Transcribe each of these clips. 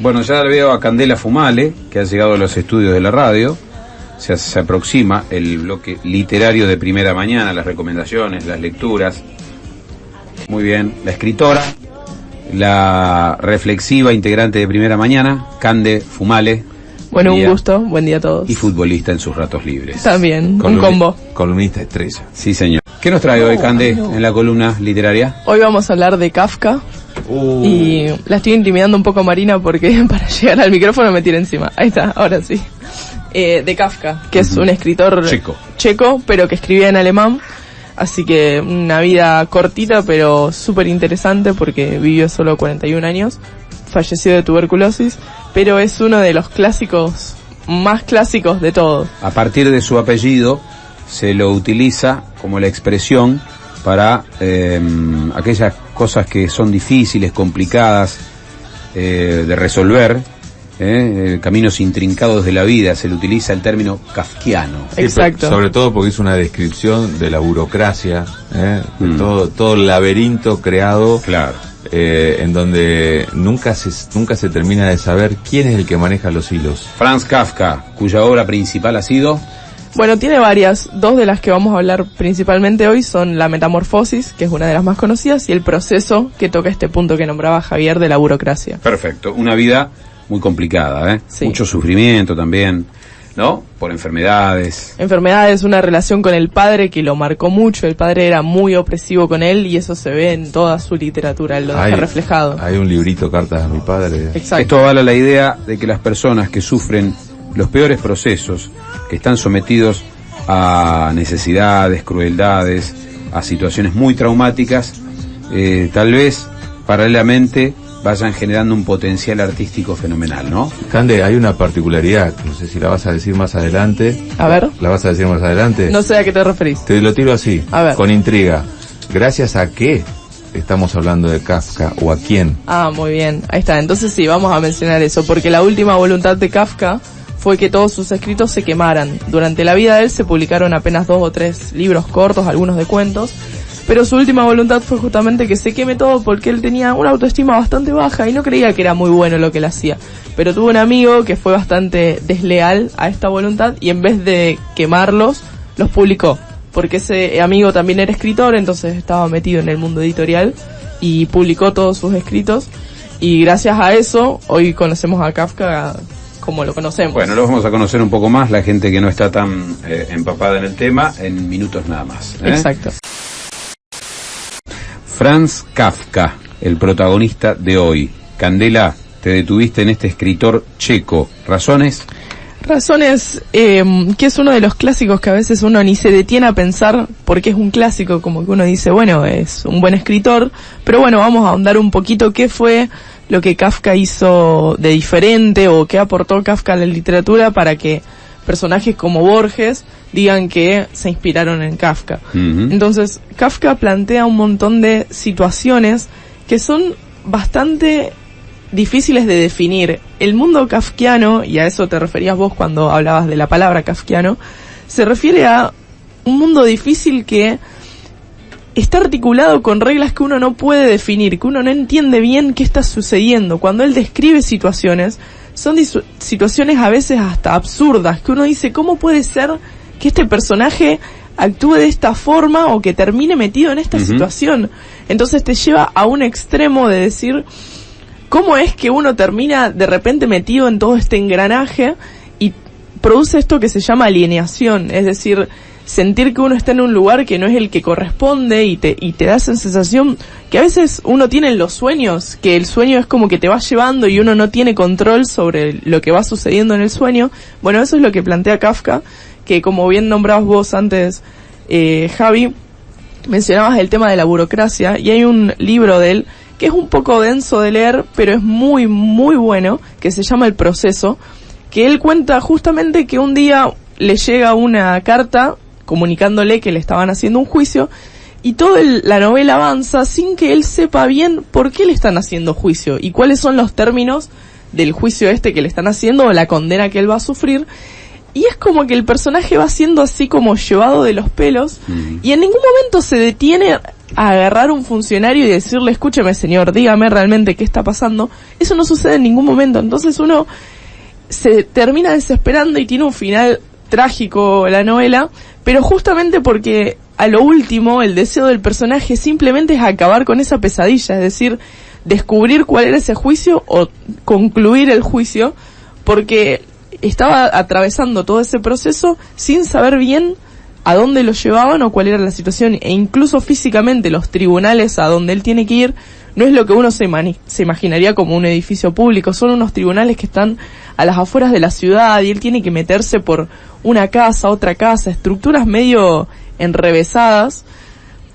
Bueno, ya le veo a Candela Fumale, que ha llegado a los estudios de la radio. Se aproxima el bloque literario de primera mañana, las recomendaciones, las lecturas. Muy bien, la escritora, la reflexiva integrante de primera mañana, Cande Fumale. Bueno, un gusto, buen día a todos. Y futbolista en sus ratos libres. También, un combo. Columnista estrella. Sí, señor. ¿Qué nos trae hoy, Cande, en la columna literaria? Hoy vamos a hablar de Kafka. Y la estoy intimidando un poco a Marina porque para llegar al micrófono me tira encima. Ahí está, ahora sí. De Kafka, que es un escritor checo, pero que escribía en alemán. Así que una vida cortita, pero súper interesante porque vivió solo 41 años. Falleció de tuberculosis, pero es uno de los clásicos, más clásicos de todos. A partir de su apellido se lo utiliza como la expresión para aquellas cosas que son difíciles, complicadas de resolver, caminos intrincados de la vida. Se le utiliza el término kafkiano. Exacto. Sobre todo porque es una descripción de la burocracia, de todo el laberinto creado, claro, en donde nunca se termina de saber quién es el que maneja los hilos. Franz Kafka, cuya obra principal ha sido... Bueno, tiene varias. Dos de las que vamos a hablar principalmente hoy son La Metamorfosis, que es una de las más conocidas, y El Proceso, que toca este punto que nombraba Javier de la burocracia. Perfecto. Una vida muy complicada, Sí. Mucho sufrimiento también, ¿no? Por enfermedades. Enfermedades, una relación con el padre que lo marcó mucho. El padre era muy opresivo con él y eso se ve en toda su literatura, él lo deja reflejado. Hay un librito, Cartas a mi padre. Exacto. Esto avala la idea de que las personas que sufren los peores procesos, que están sometidos a necesidades, crueldades, a situaciones muy traumáticas, tal vez paralelamente vayan generando un potencial artístico fenomenal, ¿no? Cande, hay una particularidad, no sé si la vas a decir más adelante. A ver. ¿La vas a decir más adelante? No sé a qué te referís. Te lo tiro así, a ver, con intriga. ¿Gracias a qué estamos hablando de Kafka o a quién? Ah, muy bien, ahí está. Entonces sí, vamos a mencionar eso, porque la última voluntad de Kafka fue que todos sus escritos se quemaran. Durante la vida de él se publicaron apenas 2 o 3 libros cortos, algunos de cuentos, pero su última voluntad fue justamente que se queme todo porque él tenía una autoestima bastante baja y no creía que era muy bueno lo que él hacía. Pero tuvo un amigo que fue bastante desleal a esta voluntad y en vez de quemarlos, los publicó. Porque ese amigo también era escritor, entonces estaba metido en el mundo editorial y publicó todos sus escritos. Y gracias a eso, hoy conocemos a Kafka como lo conocemos. Bueno, lo vamos a conocer un poco más, la gente que no está tan empapada en el tema, en minutos nada más. Exacto. Franz Kafka, el protagonista de hoy. Candela, te detuviste en este escritor checo. ¿Razones? Razones, que es uno de los clásicos que a veces uno ni se detiene a pensar porque es un clásico, como que uno dice, bueno, es un buen escritor, pero bueno, vamos a ahondar un poquito qué fue lo que Kafka hizo de diferente o qué aportó Kafka a la literatura para que personajes como Borges digan que se inspiraron en Kafka. Entonces, Kafka plantea un montón de situaciones que son bastante difíciles de definir. El mundo kafkiano, y a eso te referías vos cuando hablabas de la palabra kafkiano, se refiere a un mundo difícil que está articulado con reglas que uno no puede definir, que uno no entiende bien qué está sucediendo. Cuando él describe situaciones, son situaciones a veces hasta absurdas, que uno dice, ¿cómo puede ser que este personaje actúe de esta forma o que termine metido en esta situación? Entonces te lleva a un extremo de decir, ¿cómo es que uno termina de repente metido en todo este engranaje y produce esto que se llama alienación? Es decir, sentir que uno está en un lugar que no es el que corresponde y te da esa sensación que a veces uno tiene en los sueños, que el sueño es como que te va llevando y uno no tiene control sobre lo que va sucediendo en el sueño. Bueno, eso es lo que plantea Kafka, que como bien nombrabas vos antes, Javi, mencionabas el tema de la burocracia y hay un libro de él que es un poco denso de leer, pero es muy, muy bueno, que se llama El Proceso, que él cuenta justamente que un día le llega una carta comunicándole que le estaban haciendo un juicio y toda la novela avanza sin que él sepa bien por qué le están haciendo juicio y cuáles son los términos del juicio que le están haciendo o la condena que él va a sufrir. y es como que el personaje va siendo así como llevado de los pelos, y en ningún momento se detiene a agarrar un funcionario y decirle, escúcheme señor, dígame realmente qué está pasando. Eso no sucede en ningún momento. Entonces uno se termina desesperando y tiene un final trágico la novela, pero justamente porque a lo último el deseo del personaje simplemente es acabar con esa pesadilla, es decir, descubrir cuál era ese juicio o concluir el juicio, porque estaba atravesando todo ese proceso sin saber bien a dónde lo llevaban o cuál era la situación, e incluso físicamente los tribunales a donde él tiene que ir no es lo que uno se imaginaría como un edificio público, son unos tribunales que están a las afueras de la ciudad y él tiene que meterse por una casa, otra casa, estructuras medio enrevesadas,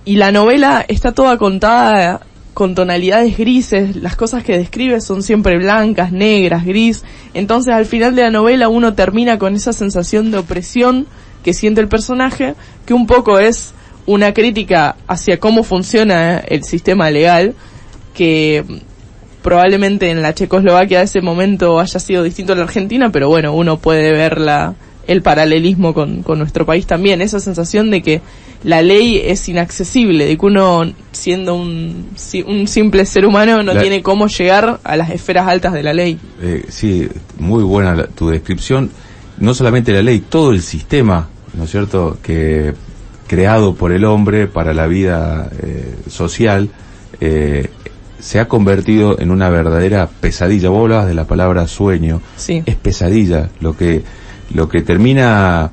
y la novela está toda contada con tonalidades grises, las cosas que describe son siempre blancas, negras, gris, entonces al final de la novela uno termina con esa sensación de opresión que siente el personaje, que un poco es una crítica hacia cómo funciona el sistema legal, que probablemente en la Checoslovaquia de ese momento haya sido distinto a la Argentina, pero bueno, uno puede ver el paralelismo con nuestro país también, esa sensación de que la ley es inaccesible, de que uno, siendo un simple ser humano, no tiene cómo llegar a las esferas altas de la ley. Sí, muy buena tu descripción. No solamente la ley, todo el sistema, ¿no es cierto?, que creado por el hombre para la vida social, se ha convertido en una verdadera pesadilla. Vos hablabas de la palabra sueño. Sí. Es pesadilla lo que termina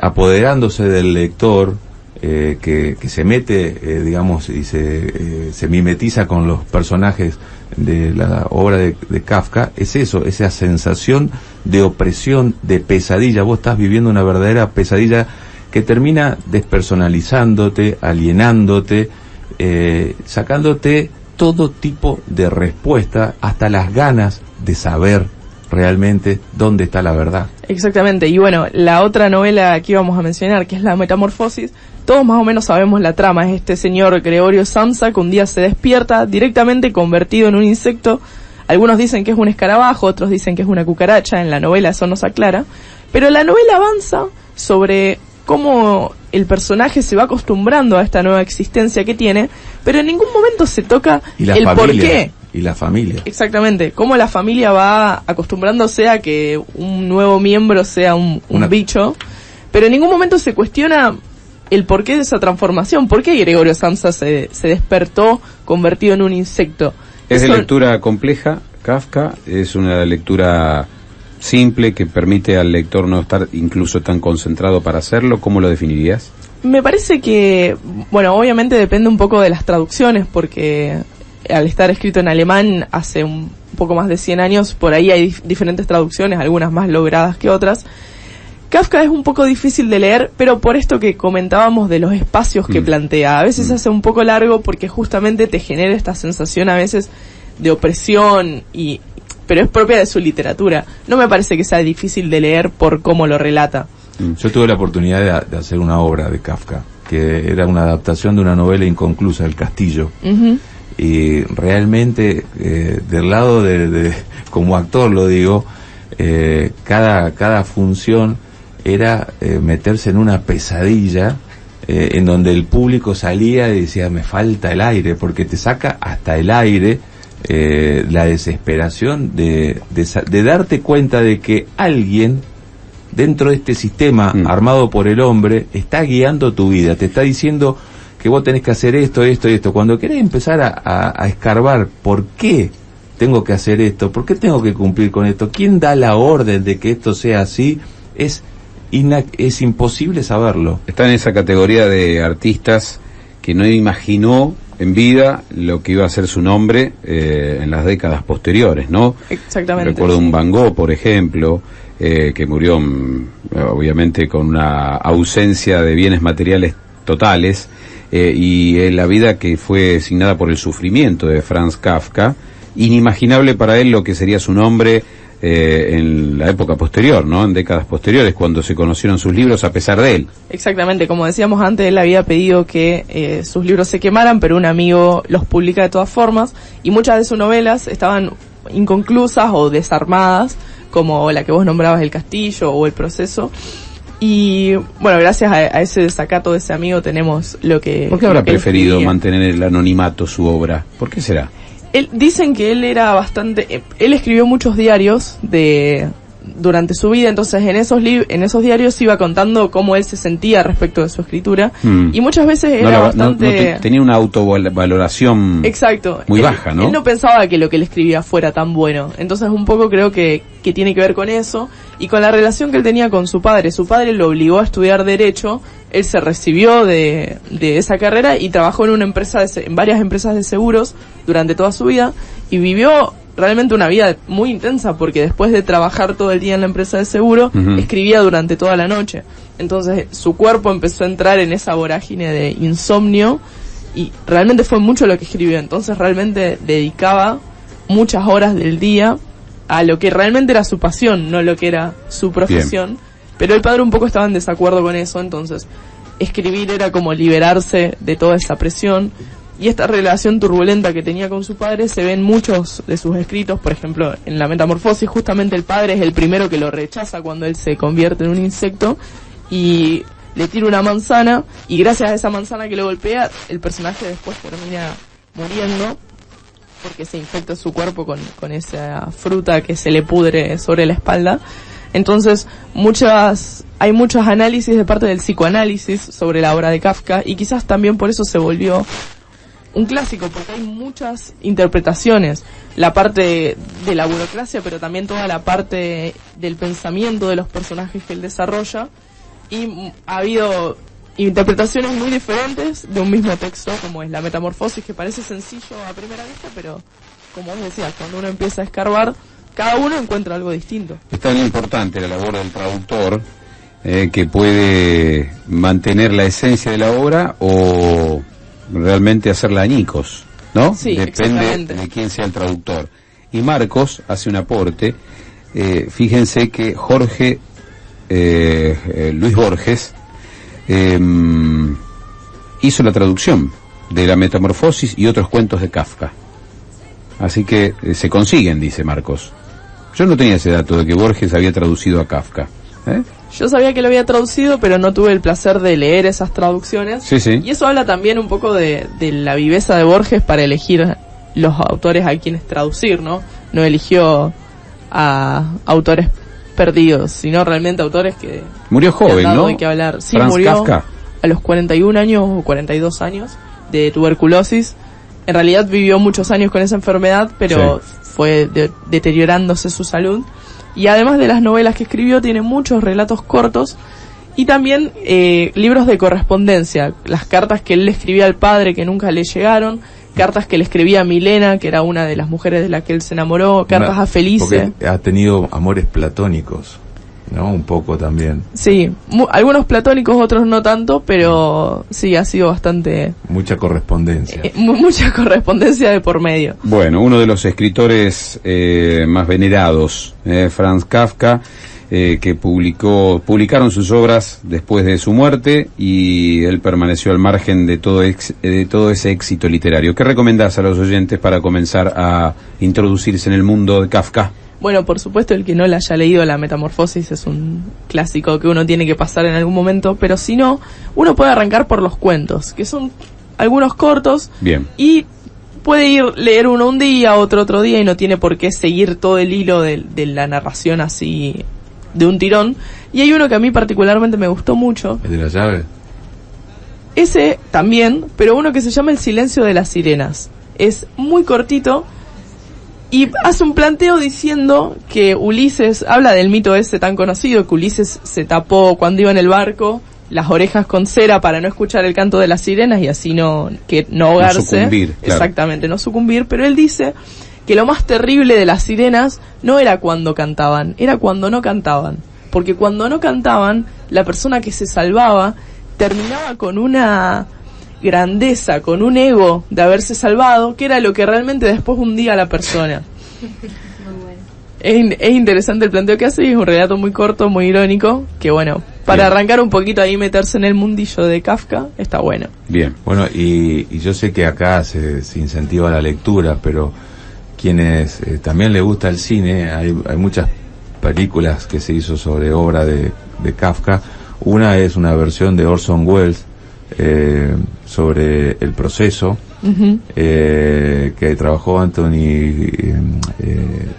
apoderándose del lector, que se mete, digamos, y se mimetiza con los personajes de la obra de Kafka. Es eso, esa sensación de opresión, de pesadilla. Vos estás viviendo una verdadera pesadilla que termina despersonalizándote, alienándote, sacándote todo tipo de respuesta, hasta las ganas de saber realmente dónde está la verdad. Exactamente, y bueno, la otra novela que íbamos a mencionar, que es La Metamorfosis, todos más o menos sabemos la trama. Es este señor Gregorio Samsa que un día se despierta directamente convertido en un insecto. Algunos dicen que es un escarabajo, otros dicen que es una cucaracha, en la novela eso no se aclara, pero la novela avanza sobre cómo el personaje se va acostumbrando a esta nueva existencia que tiene, pero en ningún momento se toca el porqué. Y la familia. Exactamente, cómo la familia va acostumbrándose a que un nuevo miembro sea un bicho, pero en ningún momento se cuestiona el porqué de esa transformación. ¿Por qué Gregorio Samsa se despertó convertido en un insecto? Es de lectura compleja, Kafka, es una lectura simple que permite al lector no estar incluso tan concentrado para hacerlo. ¿Cómo lo definirías? Me parece que, bueno, obviamente depende un poco de las traducciones, porque al estar escrito en alemán hace un poco más de 100 años, por ahí hay diferentes traducciones, algunas más logradas que otras. Kafka es un poco difícil de leer, pero por esto que comentábamos de los espacios que plantea, a veces hace un poco largo porque justamente te genera esta sensación a veces de opresión, pero es propia de su literatura. No me parece que sea difícil de leer por cómo lo relata. Yo tuve la oportunidad de hacer una obra de Kafka, que era una adaptación de una novela inconclusa, El Castillo. Y realmente, del lado de como actor lo digo, cada función era meterse en una pesadilla, en donde el público salía y decía, me falta el aire, porque te saca hasta el aire, la desesperación de darte cuenta de que alguien dentro de este sistema armado por el hombre está guiando tu vida, te está diciendo que vos tenés que hacer esto, esto y esto. Cuando querés empezar a escarbar por qué tengo que hacer esto, por qué tengo que cumplir con esto, quién da la orden de que esto sea así, es imposible saberlo. Está en esa categoría de artistas que no imaginó en vida lo que iba a ser su nombre en las décadas posteriores, ¿no? Exactamente. Recuerdo un Van Gogh, por ejemplo, que murió obviamente con una ausencia de bienes materiales totales, y la vida que fue signada por el sufrimiento de Franz Kafka, inimaginable para él lo que sería su nombre en la época posterior, ¿no? En décadas posteriores, cuando se conocieron sus libros a pesar de él. Exactamente, como decíamos antes, él había pedido que sus libros se quemaran, pero un amigo los publica de todas formas, y muchas de sus novelas estaban inconclusas o desarmadas, como la que vos nombrabas, El Castillo o El Proceso. Y bueno, gracias a ese desacato de ese amigo tenemos lo que... ¿Por qué habrá preferido mantener el anonimato su obra? ¿Por qué será? Dicen que él era bastante... Él escribió muchos diarios durante su vida, entonces en esos diarios iba contando cómo él se sentía respecto de su escritura, y muchas veces era bastante... tenía una autovaloración exacto, muy baja, ¿no? Él no pensaba que lo que él escribía fuera tan bueno, entonces un poco creo que tiene que ver con eso, y con la relación que él tenía con su padre. Su padre lo obligó a estudiar Derecho, él se recibió de esa carrera y trabajó en varias empresas de seguros durante toda su vida, y vivió realmente una vida muy intensa, porque después de trabajar todo el día en la empresa de seguro, escribía durante toda la noche. Entonces su cuerpo empezó a entrar en esa vorágine de insomnio, y realmente fue mucho lo que escribió. Entonces realmente dedicaba muchas horas del día a lo que realmente era su pasión, no lo que era su profesión. Bien. Pero el padre un poco estaba en desacuerdo con eso, entonces escribir era como liberarse de toda esa presión. Y esta relación turbulenta que tenía con su padre se ve en muchos de sus escritos. Por ejemplo, en La Metamorfosis, justamente el padre es el primero que lo rechaza cuando él se convierte en un insecto y le tira una manzana, y gracias a esa manzana que le golpea, el personaje después termina muriendo porque se infecta su cuerpo con esa fruta que se le pudre sobre la espalda. Entonces hay muchos análisis de parte del psicoanálisis sobre la obra de Kafka, y quizás también por eso se volvió un clásico, porque hay muchas interpretaciones, la parte de la burocracia, pero también toda la parte del pensamiento de los personajes que él desarrolla, y ha habido interpretaciones muy diferentes de un mismo texto, como es La Metamorfosis, que parece sencillo a primera vista, pero como vos decías, cuando uno empieza a escarbar, cada uno encuentra algo distinto. Es tan importante la labor del traductor que puede mantener la esencia de la obra o realmente hacerla añicos, ¿no? Sí, depende de quién sea el traductor. Y Marcos hace un aporte. Fíjense que Luis Borges hizo la traducción de La Metamorfosis y otros cuentos de Kafka. Así que se consiguen, dice Marcos. Yo no tenía ese dato de que Borges había traducido a Kafka. Yo sabía que lo había traducido, pero no tuve el placer de leer esas traducciones. Sí, sí. Y eso habla también un poco de la viveza de Borges para elegir los autores a quienes traducir, ¿no? No eligió a autores perdidos, sino realmente autores que... Murió joven, ¿no? Hay que hablar. Sí, Franz murió Kafka. A los 41 años o 42 años de tuberculosis. En realidad vivió muchos años con esa enfermedad, pero fue deteriorándose su salud. Y además de las novelas que escribió, tiene muchos relatos cortos y también libros de correspondencia, las cartas que él le escribía al padre que nunca le llegaron, cartas que le escribía a Milena, que era una de las mujeres de las que él se enamoró, cartas a Felice. Porque ha tenido amores platónicos, ¿no? Un poco también. Sí, algunos platónicos, otros no tanto, pero sí, ha sido bastante... Mucha correspondencia. Mucha correspondencia de por medio. Bueno, uno de los escritores más venerados, Franz Kafka, que publicaron sus obras después de su muerte, y él permaneció al margen de todo ese éxito literario. ¿Qué recomendás a los oyentes para comenzar a introducirse en el mundo de Kafka? Bueno, por supuesto, el que no la haya leído, La Metamorfosis es un clásico que uno tiene que pasar en algún momento, pero si no, uno puede arrancar por los cuentos, que son algunos cortos. Bien. Y puede leer uno un día, otro día, y no tiene por qué seguir todo el hilo de la narración así de un tirón. Y hay uno que a mí particularmente me gustó mucho. ¿El de la llave? Ese también, pero uno que se llama El silencio de las sirenas. Es muy cortito y hace un planteo diciendo que Ulises, habla del mito ese tan conocido, que Ulises se tapó cuando iba en el barco las orejas con cera para no escuchar el canto de las sirenas y así no ahogarse. No sucumbir, claro. Exactamente, no sucumbir, pero él dice que lo más terrible de las sirenas no era cuando cantaban, era cuando no cantaban. Porque cuando no cantaban, la persona que se salvaba terminaba con una grandeza, con un ego de haberse salvado, que era lo que realmente después hundía a la persona. Es interesante el planteo que hace, y es un relato muy corto, muy irónico, que bueno, para arrancar un poquito ahí, meterse en el mundillo de Kafka, está bueno. Bien. Bueno, y yo sé que acá se incentiva la lectura, pero quienes también les gusta el cine, hay muchas películas que se hizo sobre obra de Kafka. Una es una versión de Orson Welles sobre el proceso, que trabajó Anthony,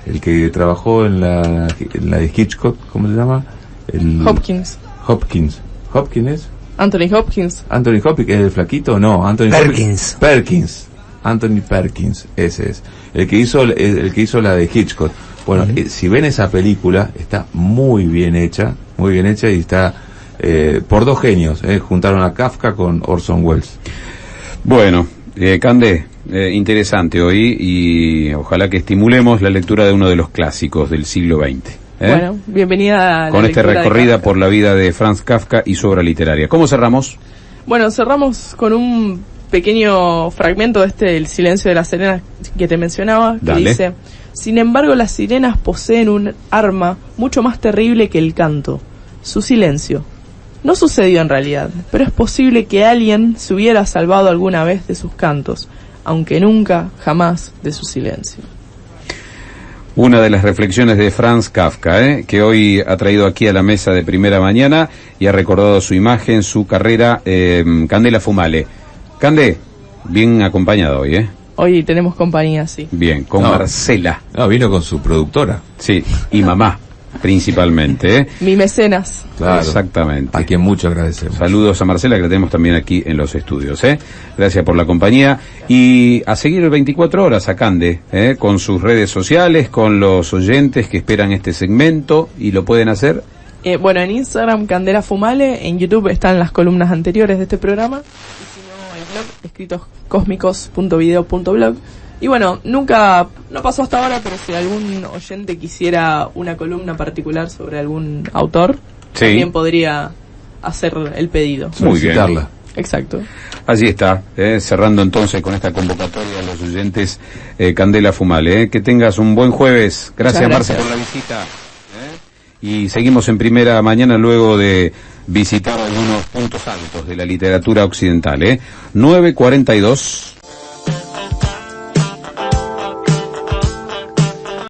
el que trabajó en la de Hitchcock, ¿cómo se llama? Hopkins. Hopkins es Anthony Hopkins. Anthony Hopkins, ¿es el flaquito? No, Anthony Perkins. Perkins. Anthony Perkins, ese es. El que hizo la de Hitchcock. Bueno, si ven esa película, está muy bien hecha y está por dos genios, juntaron a Kafka con Orson Welles. Bueno, Cande, interesante hoy y ojalá que estimulemos la lectura de uno de los clásicos del siglo XX. Bueno, bienvenida a con esta recorrida por la vida de Franz Kafka y su obra literaria. ¿Cómo cerramos? Bueno, cerramos con un pequeño fragmento de El silencio de las sirenas que te mencionaba, que dice: sin embargo, las sirenas poseen un arma mucho más terrible que el canto, su silencio. No sucedió en realidad, pero es posible que alguien se hubiera salvado alguna vez de sus cantos, aunque nunca, jamás, de su silencio. Una de las reflexiones de Franz Kafka, que hoy ha traído aquí a la mesa de Primera Mañana y ha recordado su imagen, su carrera. Candela Fumale. Cande, bien acompañado hoy, Hoy tenemos compañía, sí. Bien, con Marcela. No, vino con su productora. Sí, y mamá, principalmente, Mi mecenas. Claro. Exactamente. A quien mucho agradecemos. Saludos a Marcela, que la tenemos también aquí en los estudios, Gracias por la compañía. Y a seguir el 24 horas a Cande, con sus redes sociales, con los oyentes que esperan este segmento, y lo pueden hacer. Bueno, en Instagram, Candela Fumale, en YouTube están las columnas anteriores de este programa, y si no, el blog, escritoscosmicos.video.blog. Y bueno, no pasó hasta ahora, pero si algún oyente quisiera una columna particular sobre algún autor, también podría hacer el pedido. Muy bien. Exacto. Así está, cerrando entonces con esta convocatoria a los oyentes, Candela Fumale. Que tengas un buen jueves. Gracias, Marce, por la visita. Y seguimos en Primera Mañana luego de visitar algunos puntos altos de la literatura occidental. 9:42.